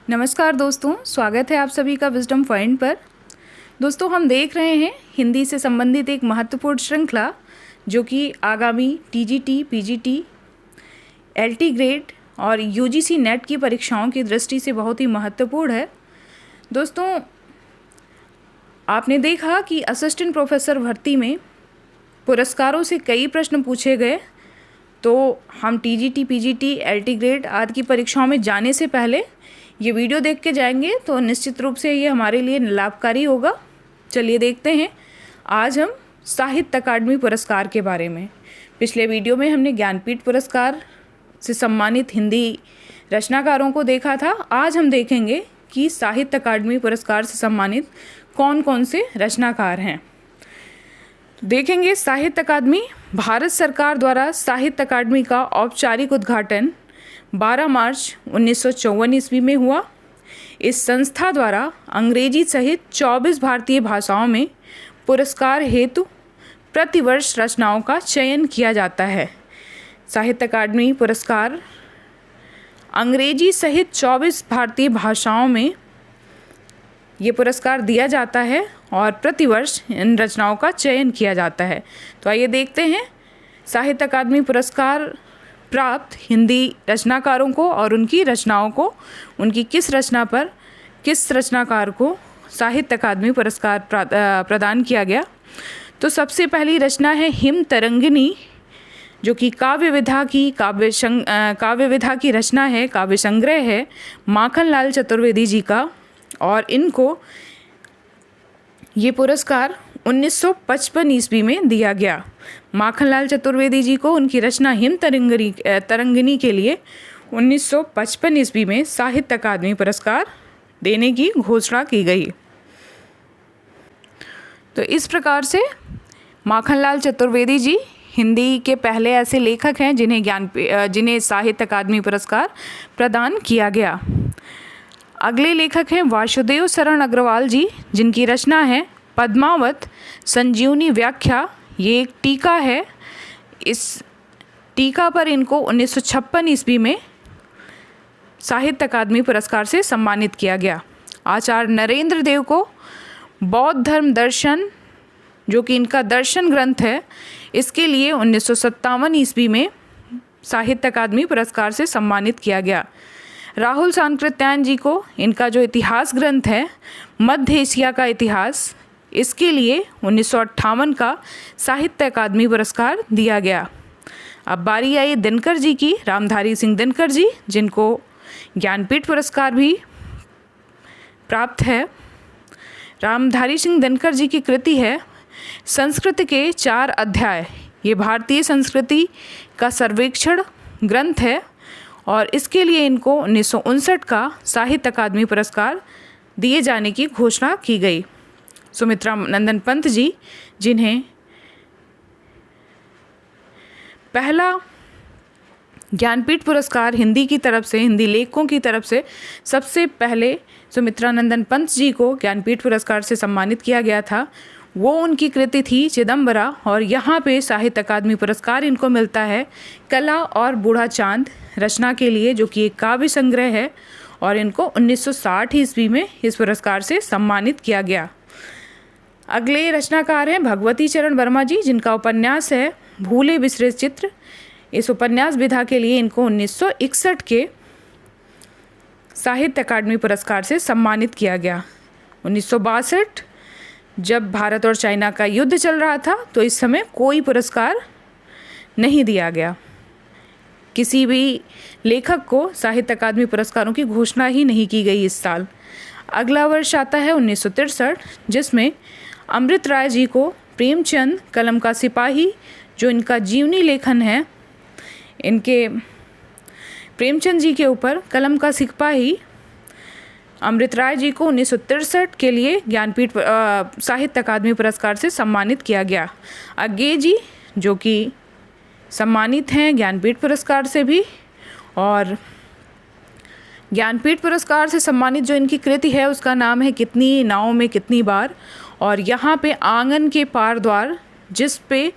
नमस्कार दोस्तों, स्वागत है आप सभी का विजडम पॉइंट पर। दोस्तों, हम देख रहे हैं हिंदी से संबंधित एक महत्वपूर्ण श्रृंखला जो कि आगामी टीजीटी, पीजीटी, एलटी ग्रेड और यूजीसी नेट की परीक्षाओं की दृष्टि से बहुत ही महत्वपूर्ण है। दोस्तों, आपने देखा कि असिस्टेंट प्रोफेसर भर्ती में पुरस्कारों से कई प्रश्न पूछे गए, तो हम टीजीटी, पीजीटी, एलटी ग्रेड आदि की परीक्षाओं में जाने से पहले ये वीडियो देख के जाएंगे तो निश्चित रूप से ये हमारे लिए लाभकारी होगा। चलिए देखते हैं आज हम साहित्य अकादमी पुरस्कार के बारे में। पिछले वीडियो में हमने ज्ञानपीठ पुरस्कार से सम्मानित हिंदी रचनाकारों को देखा था। आज हम देखेंगे कि साहित्य अकादमी पुरस्कार से सम्मानित कौन कौन से रचनाकार हैं। देखेंगे साहित्य अकादमी। भारत सरकार द्वारा साहित्य अकादमी का औपचारिक उद्घाटन 12 मार्च 1954 ईस्वी में हुआ। इस संस्था द्वारा अंग्रेजी सहित 24 भारतीय भाषाओं में पुरस्कार हेतु प्रतिवर्ष रचनाओं का चयन किया जाता है। साहित्य अकादमी पुरस्कार अंग्रेजी सहित 24 भारतीय भाषाओं में ये पुरस्कार दिया जाता है और प्रतिवर्ष इन रचनाओं का चयन किया जाता है। तो आइए देखते हैं साहित्य अकादमी पुरस्कार प्राप्त हिंदी रचनाकारों को और उनकी रचनाओं को, उनकी किस रचनाकार को साहित्य अकादमी पुरस्कार प्रदान किया गया। तो सबसे पहली रचना है हिम तरंगिनी, जो कि काव्य विधा की रचना है, काव्य संग्रह है माखनलाल चतुर्वेदी जी का। और इनको ये पुरस्कार 1955 ईस्वी में दिया गया। माखनलाल चतुर्वेदी जी को उनकी रचना हिम तरंगिनी के लिए 1955 ईस्वी में साहित्य अकादमी पुरस्कार देने की घोषणा की गई। तो इस प्रकार से माखनलाल चतुर्वेदी जी हिंदी के पहले ऐसे लेखक हैं जिन्हें साहित्य अकादमी पुरस्कार प्रदान किया गया। अगले लेखक हैं वासुदेव शरण अग्रवाल जी, जिनकी रचना है पद्मावत संजीवनी व्याख्या। ये एक टीका है। इस टीका पर इनको 1956 ईस्वी में साहित्य अकादमी पुरस्कार से सम्मानित किया गया। आचार्य नरेंद्र देव को बौद्ध धर्म दर्शन, जो कि इनका दर्शन ग्रंथ है, इसके लिए 1957 ईस्वी में साहित्य अकादमी पुरस्कार से सम्मानित किया गया। राहुल सांकृत्यायन जी को इनका जो इतिहास ग्रंथ है मध्य एशिया का इतिहास, इसके लिए 1958 का साहित्य अकादमी पुरस्कार दिया गया। अब बारी आई दिनकर जी की, रामधारी सिंह दिनकर जी, जिनको ज्ञानपीठ पुरस्कार भी प्राप्त है। रामधारी सिंह दिनकर जी की कृति है संस्कृत के 4 अध्याय। ये भारतीय संस्कृति का सर्वेक्षण ग्रंथ है और इसके लिए इनको 1959 का साहित्य अकादमी पुरस्कार दिए जाने की घोषणा की गई। सुमित्रा नंदन पंत जी, जिन्हें पहला ज्ञानपीठ पुरस्कार हिंदी की तरफ से, हिंदी लेखकों की तरफ से सबसे पहले सुमित्रा नंदन पंत जी को ज्ञानपीठ पुरस्कार से सम्मानित किया गया था। वो उनकी कृति थी चिदम्बरा और यहाँ पे साहित्य अकादमी पुरस्कार इनको मिलता है कला और बूढ़ा चांद रचना के लिए, जो कि एक काव्य संग्रह है और इनको 1960 ईस्वी में इस पुरस्कार से सम्मानित किया गया। अगले रचनाकार हैं भगवती चरण वर्मा जी, जिनका उपन्यास है भूले बिसरे चित्र। इस उपन्यास विधा के लिए इनको 1961 के साहित्य अकादमी पुरस्कार से सम्मानित किया गया। 1962 जब भारत और चाइना का युद्ध चल रहा था तो इस समय कोई पुरस्कार नहीं दिया गया। किसी भी लेखक को साहित्य अकादमी पुरस्कारों की घोषणा ही नहीं की गई इस साल। अगला वर्ष आता है 1963, जिसमें अमृत राय जी को प्रेमचंद कलम का सिपाही, जो इनका जीवनी लेखन है, इनके प्रेमचंद जी के ऊपर कलम का सिपाही अमृत राय जी को 1963 के लिए ज्ञानपीठ साहित्य अकादमी पुरस्कार से सम्मानित किया गया। अज्ञे जी, जो कि सम्मानित हैं ज्ञानपीठ पुरस्कार से भी, और ज्ञानपीठ पुरस्कार से सम्मानित जो इनकी कृति है उसका नाम है कितनी नाव में कितनी बार। और यहाँ पे आंगन के पार द्वार, जिस पे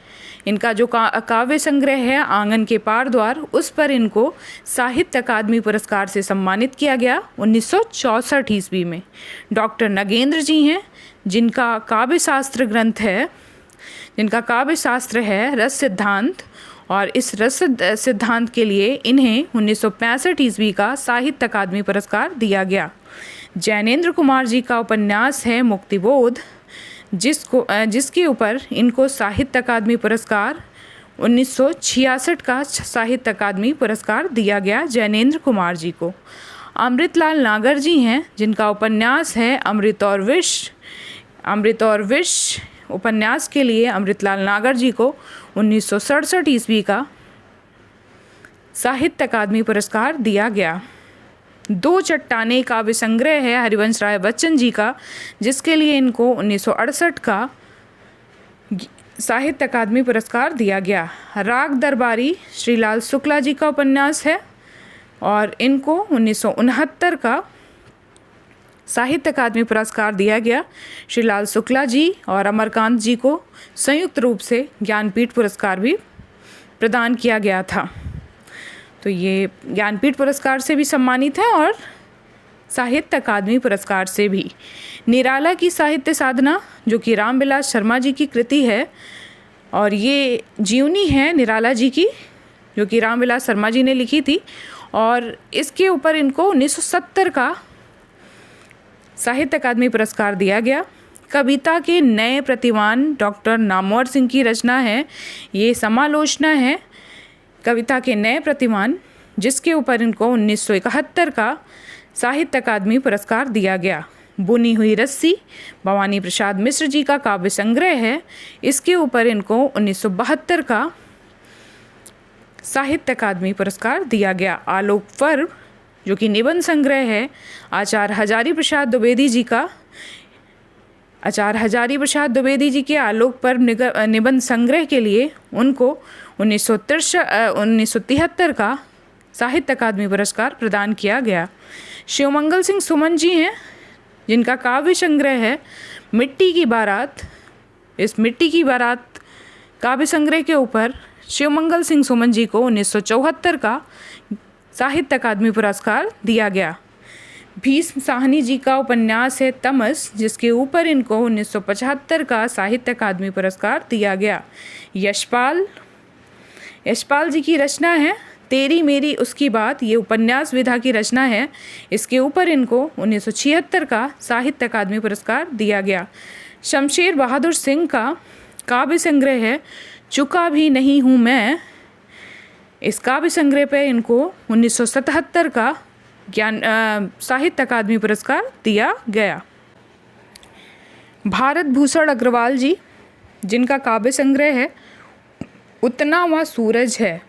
इनका जो काव्य संग्रह है आंगन के पार द्वार, उस पर इनको साहित्य अकादमी पुरस्कार से सम्मानित किया गया 1964 ईस्वी में। डॉक्टर नगेंद्र जी हैं, जिनका काव्य शास्त्र है रस सिद्धांत, और इस रस सिद्धांत के लिए इन्हें 1965 ईस्वी का साहित्य अकादमी पुरस्कार दिया गया। जैनेंद्र कुमार जी का उपन्यास है मुक्तिबोध, जिसके ऊपर इनको साहित्य अकादमी पुरस्कार 1966 का साहित्य अकादमी पुरस्कार दिया गया जैनेंद्र कुमार जी को। अमृतलाल नागर जी हैं, जिनका उपन्यास है अमृत और विष उपन्यास के लिए अमृतलाल नागर जी को 1967 ईस्वी का साहित्य अकादमी पुरस्कार दिया गया। दो चट्टानें काव्य संग्रह है हरिवंश राय बच्चन जी का, जिसके लिए इनको 1968 का साहित्य अकादमी पुरस्कार दिया गया। राग दरबारी श्रीलाल शुक्ला जी का उपन्यास है और इनको 1969 का साहित्य अकादमी पुरस्कार दिया गया। श्रीलाल शुक्ला जी और अमरकांत जी को संयुक्त रूप से ज्ञानपीठ पुरस्कार भी प्रदान किया गया था। तो ये ज्ञानपीठ पुरस्कार से भी सम्मानित है और साहित्य अकादमी पुरस्कार से भी। निराला की साहित्य साधना, जो कि रामविलास शर्मा जी की कृति है, और ये जीवनी है निराला जी की, जो कि रामविलास शर्मा जी ने लिखी थी, और इसके ऊपर इनको 1970 का साहित्य अकादमी पुरस्कार दिया गया। कविता के नए प्रतिमान डॉक्टर नामवर सिंह की रचना है, ये समालोचना है कविता के नए प्रतिमान, जिसके ऊपर इनको 1971 का साहित्य अकादमी पुरस्कार दिया गया। बुनी हुई रस्सी भवानी प्रसाद मिश्र जी का काव्य संग्रह है, इसके ऊपर इनको 1972 का साहित्य अकादमी पुरस्कार दिया गया। आलोक पर्व, जो कि निबंध संग्रह है आचार्य हजारी प्रसाद द्विवेदी जी के आलोक पर्व निबंध संग्रह के लिए उनको 1973 का साहित्य अकादमी पुरस्कार प्रदान किया गया। शिवमंगल सिंह सुमन जी हैं, जिनका काव्य संग्रह है मिट्टी की बारात। इस मिट्टी की बारात काव्य संग्रह के ऊपर शिवमंगल सिंह सुमन जी को 1974 का साहित्य अकादमी पुरस्कार दिया गया। भीष्म साहनी जी का उपन्यास है तमस, जिसके ऊपर इनको 1975 का साहित्य अकादमी पुरस्कार दिया गया। यशपाल जी की रचना है तेरी मेरी उसकी बात, ये उपन्यास विधा की रचना है, इसके ऊपर इनको 1976 का साहित्य अकादमी पुरस्कार दिया गया। शमशेर बहादुर सिंह का काव्य संग्रह है चुका भी नहीं हूँ मैं, इस काव्य संग्रह पर इनको 1977 का साहित्य अकादमी पुरस्कार दिया गया। भारत भूषण अग्रवाल जी, जिनका काव्य संग्रह है उतना वह सूरज है,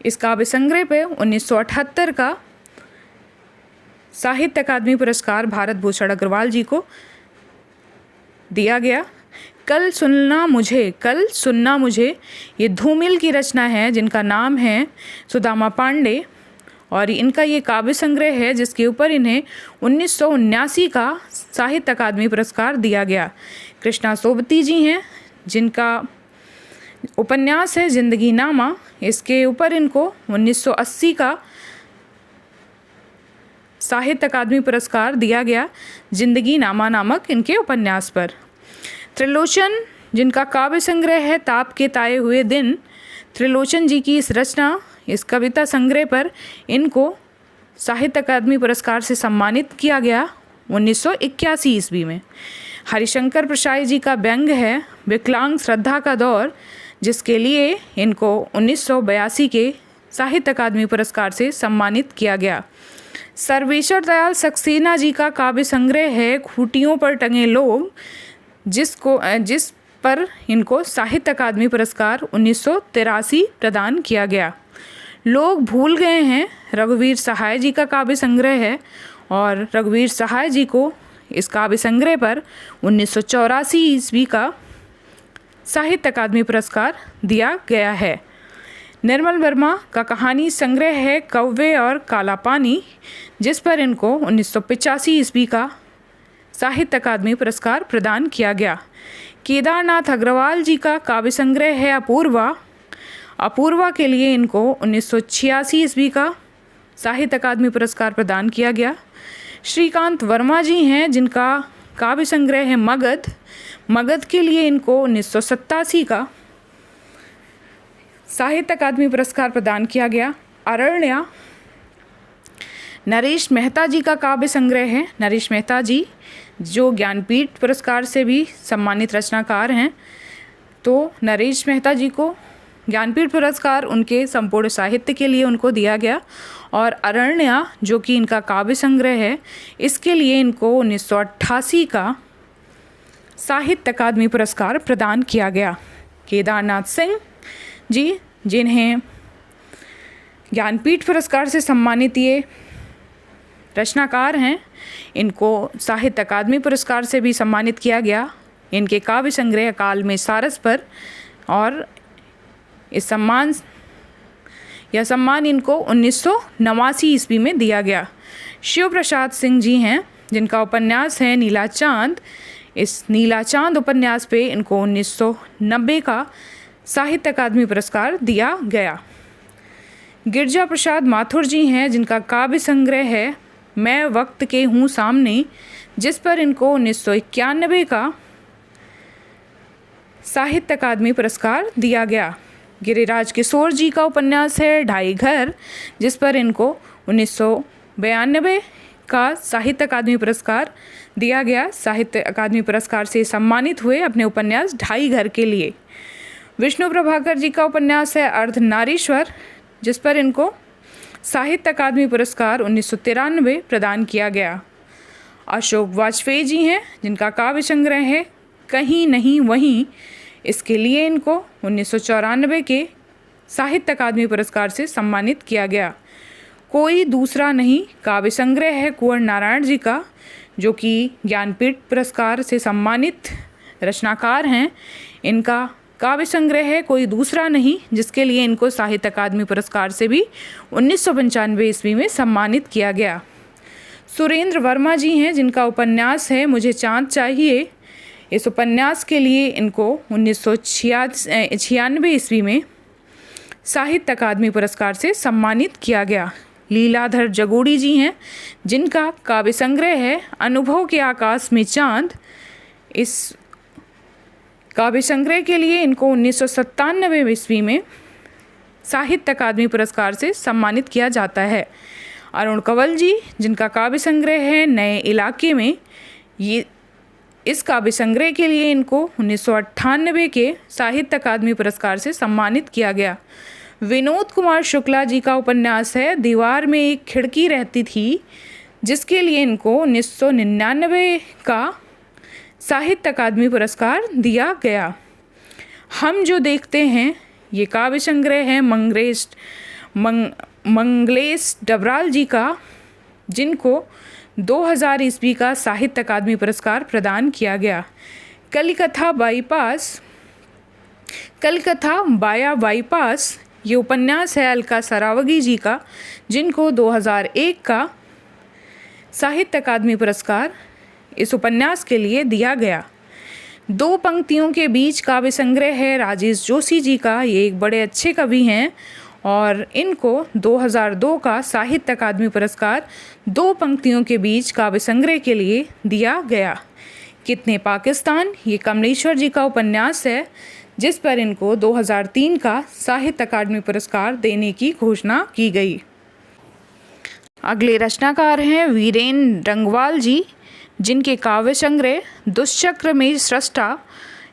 इस काव्य संग्रह पे 1978 का साहित्य अकादमी पुरस्कार भारत भूषण अग्रवाल जी को दिया गया। कल सुनना मुझे ये धूमिल की रचना है, जिनका नाम है सुदामा पांडे, और इनका ये काव्य संग्रह है जिसके ऊपर इन्हें 1979 का साहित्य अकादमी पुरस्कार दिया गया। कृष्णा सोबती जी हैं, जिनका उपन्यास है जिंदगी नामा, इसके ऊपर इनको 1980 का साहित्य अकादमी पुरस्कार दिया गया जिंदगी नामा नामक इनके उपन्यास पर। त्रिलोचन, जिनका काव्य संग्रह है ताप के ताए हुए दिन, त्रिलोचन जी की इस रचना, इस कविता संग्रह पर इनको साहित्य अकादमी पुरस्कार से सम्मानित किया गया 1981 ईस्वी में। हरिशंकर प्रसाई जी का व्यंग है विकलांग श्रद्धा का दौर, जिसके लिए इनको 1982 के साहित्य अकादमी पुरस्कार से सम्मानित किया गया। सर्वेश्वर दयाल सक्सेना जी का काव्य संग्रह है खूंटियों पर टंगे लोग, जिस पर इनको साहित्य अकादमी पुरस्कार 1983 प्रदान किया गया। लोग भूल गए हैं रघुवीर सहाय जी का काव्य संग्रह है, और रघुवीर सहाय जी को इस काव्य संग्रह पर 1984 ईस्वी का साहित्य अकादमी पुरस्कार दिया गया है। निर्मल वर्मा का कहानी संग्रह है कौवे और काला पानी, जिस पर इनको 1985 ईस्वी का साहित्य अकादमी पुरस्कार प्रदान किया गया। केदारनाथ अग्रवाल जी का काव्य संग्रह है अपूर्वा। अपूर्वा के लिए इनको 1986 ईस्वी का साहित्य अकादमी पुरस्कार प्रदान किया गया। श्रीकांत वर्मा जी हैं जिनका काव्य संग्रह है मगध। मगध के लिए इनको 1987 का साहित्य अकादमी पुरस्कार प्रदान किया गया। अरण्या नरेश मेहता जी का काव्य संग्रह है। नरेश मेहता जी जो ज्ञानपीठ पुरस्कार से भी सम्मानित रचनाकार हैं, तो नरेश मेहता जी को ज्ञानपीठ पुरस्कार उनके संपूर्ण साहित्य के लिए उनको दिया गया। और अरण्या जो कि इनका काव्य संग्रह है, इसके लिए इनको 1988 का साहित्य अकादमी पुरस्कार प्रदान किया गया। केदारनाथ सिंह जी जिन्हें ज्ञानपीठ पुरस्कार से सम्मानित ये रचनाकार हैं, इनको साहित्य अकादमी पुरस्कार से भी सम्मानित किया गया। इनके काव्य संग्रह काल में सारस पर, और इस सम्मान इनको 1989 ईस्वी में दिया गया। शिव प्रसाद सिंह जी हैं जिनका उपन्यास है नीला चांद। इस नीला चांद उपन्यास पे इनको 1990 का साहित्य अकादमी पुरस्कार दिया गया। गिरजा प्रसाद माथुर जी हैं जिनका काव्य संग्रह है मैं वक्त के हूँ सामने, जिस पर इनको 1991 का साहित्य अकादमी पुरस्कार दिया गया। गिरिराज किशोर जी का उपन्यास है ढाई घर, जिस पर इनको 1992 का साहित्य अकादमी पुरस्कार दिया गया। साहित्य अकादमी पुरस्कार से सम्मानित हुए अपने उपन्यास ढाई घर के लिए। विष्णु प्रभाकर जी का उपन्यास है अर्धनारीश्वर, जिस पर इनको साहित्य अकादमी पुरस्कार 1993 प्रदान किया गया। अशोक वाजपेयी जी हैं जिनका काव्य संग्रह है कहीं नहीं वहीं। इसके लिए इनको 1994 के साहित्य अकादमी पुरस्कार से सम्मानित किया गया। कोई दूसरा नहीं काव्य संग्रह है कुंवर नारायण जी का, जो कि ज्ञानपीठ पुरस्कार से सम्मानित रचनाकार हैं। इनका काव्य संग्रह है कोई दूसरा नहीं, जिसके लिए इनको साहित्य अकादमी पुरस्कार से भी 1995 ईस्वी में सम्मानित किया गया। सुरेंद्र वर्मा जी हैं जिनका उपन्यास है मुझे चाँद चाहिए। इस उपन्यास के लिए इनको 1996 ईस्वी में साहित्य अकादमी पुरस्कार से सम्मानित किया गया। लीलाधर जगोड़ी जी हैं जिनका काव्य संग्रह है अनुभव के आकाश में चाँद। इस काव्य संग्रह के लिए इनको 1997 ईस्वी में साहित्य अकादमी पुरस्कार से सम्मानित किया जाता है। अरुण कंवल जी जिनका काव्य संग्रह है नए इलाके में, ये इस काव्य संग्रह के लिए इनको 1998 के साहित्य अकादमी पुरस्कार से सम्मानित किया गया। विनोद कुमार शुक्ला जी का उपन्यास है दीवार में एक खिड़की रहती थी, जिसके लिए इनको 1999 का साहित्य अकादमी पुरस्कार दिया गया। हम जो देखते हैं ये काव्य संग्रह है मंगलेश डबराल जी का, जिनको 2000 ईस्वी का साहित्य अकादमी पुरस्कार प्रदान किया गया। कलिकथा बाया बाईपास ये उपन्यास है अलका सरावगी जी का, जिनको 2001 का साहित्य अकादमी पुरस्कार इस उपन्यास के लिए दिया गया। दो पंक्तियों के बीच काव्य संग्रह है राजेश जोशी जी का, ये एक बड़े अच्छे कवि हैं और इनको 2002 का साहित्य अकादमी पुरस्कार दो पंक्तियों के बीच काव्य संग्रह के लिए दिया गया। कितने पाकिस्तान ये कमलेश्वर जी का उपन्यास है, जिस पर इनको 2003 का साहित्य अकादमी पुरस्कार देने की घोषणा की गई। अगले रचनाकार हैं वीरेन डंगवाल जी, जिनके काव्य संग्रह दुष्चक्र में सृष्टा,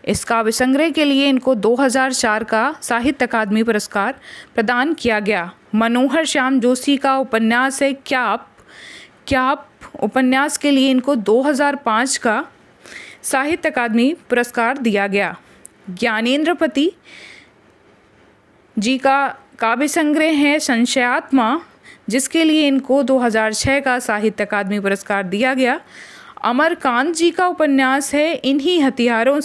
इस काव्य संग्रह के लिए इनको 2004 का साहित्य अकादमी पुरस्कार प्रदान किया गया। मनोहर श्याम जोशी का उपन्यास है क्याप उपन्यास के लिए इनको 2005 का साहित्य अकादमी पुरस्कार दिया गया। ज्ञानेंद्रपति जी का काव्य संग्रह है संशयात्मा, जिसके लिए इनको 2006 का साहित्य अकादमी पुरस्कार दिया गया। अमरकांत जी का उपन्यास है इन्हीं हथियारों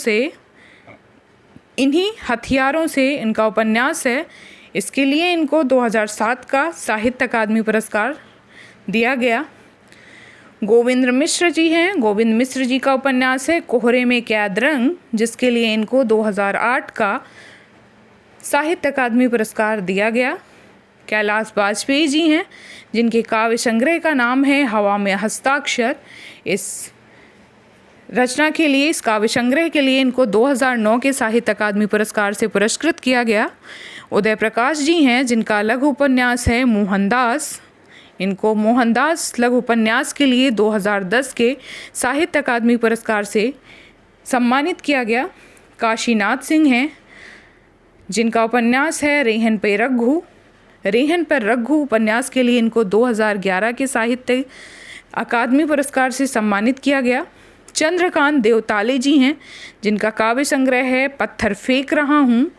से इनका उपन्यास है, इसके लिए इनको 2007 का साहित्य अकादमी पुरस्कार दिया गया। गोविंद मिश्र जी हैं। गोविंद मिश्र जी का उपन्यास है कोहरे में कैद रंग, जिसके लिए इनको 2008 का साहित्य अकादमी पुरस्कार दिया गया। कैलाश बाजपेयी जी हैं, जिनके काव्य संग्रह का नाम है हवा में हस्ताक्षर। इस रचना के लिए, इस काव्य संग्रह के लिए इनको 2009 के साहित्य अकादमी पुरस्कार से पुरस्कृत किया गया। उदय प्रकाश जी हैं, जिनका लघु उपन्यास है मोहनदास। इनको मोहनदास लघु उपन्यास के लिए 2010 के साहित्य अकादमी पुरस्कार से सम्मानित किया गया। काशीनाथ सिंह हैं, जिनका उपन्यास है रेहन पे रघु। रेहन पर रघु उपन्यास के लिए इनको 2011 के साहित्य अकादमी पुरस्कार से सम्मानित किया गया। चंद्रकांत देवताले जी हैं, जिनका काव्य संग्रह है पत्थर फेंक रहा हूँ।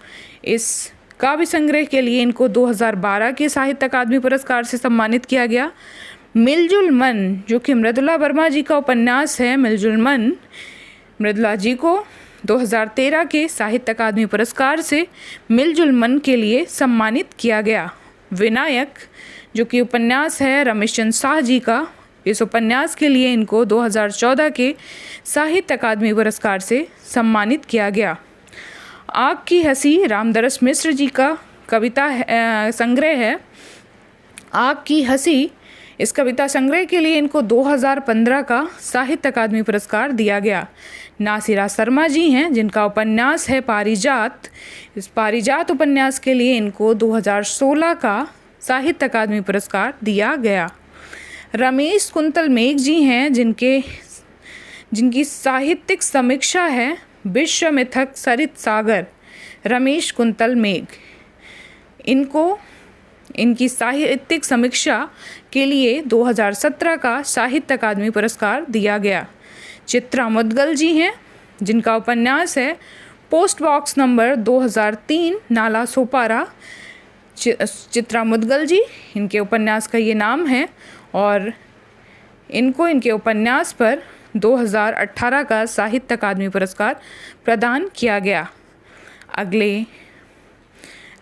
इस काव्य संग्रह के लिए इनको 2012 के साहित्य अकादमी पुरस्कार से सम्मानित किया गया। मिलजुल मन, जो कि मृदुला वर्मा जी का उपन्यास है मिलजुल मन, मृदुला जी को 2013 के साहित्य अकादमी पुरस्कार से मिलजुल मन के लिए सम्मानित किया गया। विनायक, जो कि उपन्यास है रमेश चंद्र शाह जी का, इस उपन्यास के लिए इनको 2014 के साहित्य अकादमी पुरस्कार से सम्मानित किया गया। आग की हंसी रामदरस मिश्र जी का कविता संग्रह है आग की हंसी। इस कविता संग्रह के लिए इनको 2015 का साहित्य अकादमी पुरस्कार दिया गया। नासिरा शर्मा जी हैं, जिनका उपन्यास है पारिजात। इस पारिजात उपन्यास के लिए इनको 2016 का साहित्य अकादमी पुरस्कार दिया गया। रमेश कुंतल मेघ जी हैं, जिनकी साहित्यिक समीक्षा है विश्व मिथक सरित सागर। रमेश कुंतल मेघ, इनकी साहित्यिक समीक्षा के लिए 2017 का साहित्य अकादमी पुरस्कार दिया गया। चित्रा मुदगल जी हैं, जिनका उपन्यास है post box number 2003 Nala Sopara. Chitra Mudgal जी, इनके उपन्यास का ये नाम है और इनको इनके उपन्यास पर 2018 का साहित्य अकादमी पुरस्कार प्रदान किया गया। अगले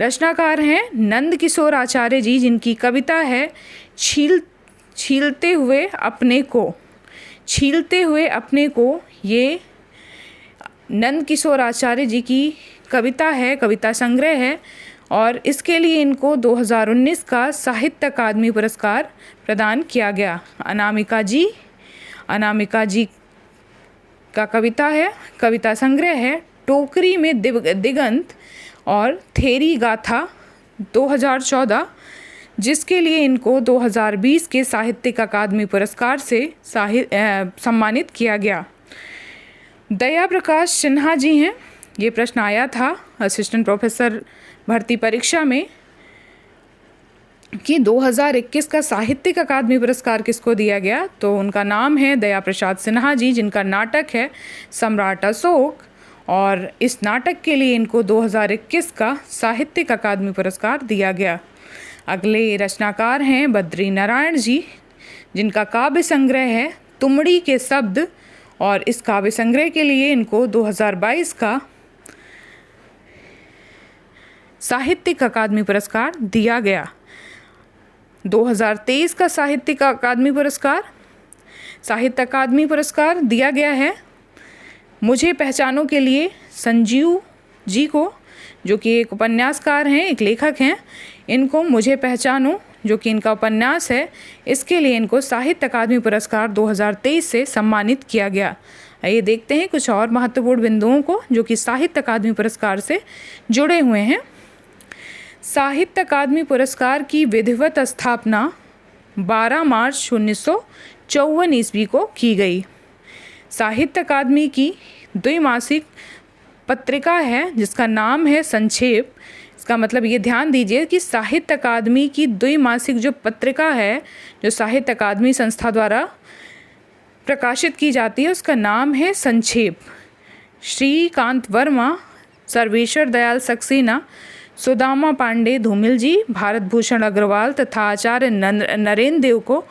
रचनाकार हैं नंद किशोर आचार्य जी, जिनकी कविता है छीलते हुए अपने को। छीलते हुए अपने को, ये नंद किशोर आचार्य जी की कविता है, कविता संग्रह है और इसके लिए इनको 2019 का साहित्य अकादमी पुरस्कार प्रदान किया गया। अनामिका जी का कविता है, कविता संग्रह है टोकरी में दिगंत और थेरी गाथा 2014, जिसके लिए इनको 2020 के साहित्यिक अकादमी पुरस्कार से सम्मानित किया गया। दया प्रकाश सिन्हा जी हैं, ये प्रश्न आया था असिस्टेंट प्रोफेसर भर्ती परीक्षा में कि 2021 का साहित्यिक अकादमी पुरस्कार किसको दिया गया, तो उनका नाम है दया प्रसाद सिन्हा जी, जिनका नाटक है सम्राट अशोक और इस नाटक के लिए इनको 2021 का साहित्यिक अकादमी पुरस्कार दिया गया। अगले रचनाकार हैं बद्री नारायण जी, जिनका काव्य संग्रह है तुमड़ी के शब्द और इस काव्य संग्रह के लिए इनको 2022 का साहित्यिक अकादमी पुरस्कार दिया गया। 2023 का साहित्य अकादमी पुरस्कार दिया गया है मुझे पहचानो के लिए संजीव जी को, जो कि एक उपन्यासकार हैं, एक लेखक हैं। इनको मुझे पहचानो, जो कि इनका उपन्यास है, इसके लिए इनको साहित्य अकादमी पुरस्कार 2023 से सम्मानित किया गया। आइए देखते हैं कुछ और महत्वपूर्ण बिंदुओं को जो कि साहित्य अकादमी पुरस्कार से जुड़े हुए हैं। साहित्य अकादमी पुरस्कार की विधिवत स्थापना 12 मार्च 1954 ईस्वी को की गई। साहित्य अकादमी की द्विमासिक पत्रिका है जिसका नाम है संक्षेप। इसका मतलब ये ध्यान दीजिए कि साहित्य अकादमी की द्विमासिक जो पत्रिका है, जो साहित्य अकादमी संस्था द्वारा प्रकाशित की जाती है, उसका नाम है संक्षेप। श्रीकांत वर्मा, सर्वेश्वर दयाल सक्सेना, सुदामा पांडे धूमिल जी, भारत भूषण अग्रवाल तथा आचार्य नरेंद्र देव को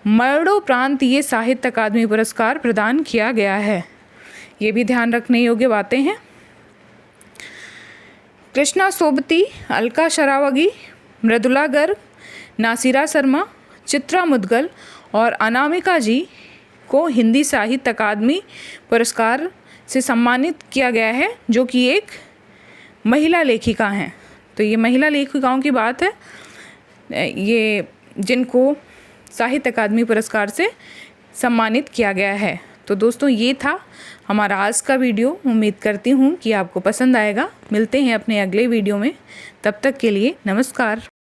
मरणोपरांत ये साहित्य अकादमी पुरस्कार प्रदान किया गया है। ये भी ध्यान रखने योग्य बातें हैं। कृष्णा सोबती, अलका शरावगी, मृदुला गर्ग, नासिरा शर्मा, चित्रा मुदगल और अनामिका जी, को हिंदी साहित्य अकादमी पुरस्कार से सम्मानित किया गया है, जो कि एक महिला लेखिका हैं। तो ये महिला लेखिकाओं की बात है, ये जिनको साहित्य अकादमी पुरस्कार से सम्मानित किया गया है। तो दोस्तों ये था हमारा आज का वीडियो। उम्मीद करती हूँ कि आपको पसंद आएगा। मिलते हैं अपने अगले वीडियो में, तब तक के लिए नमस्कार।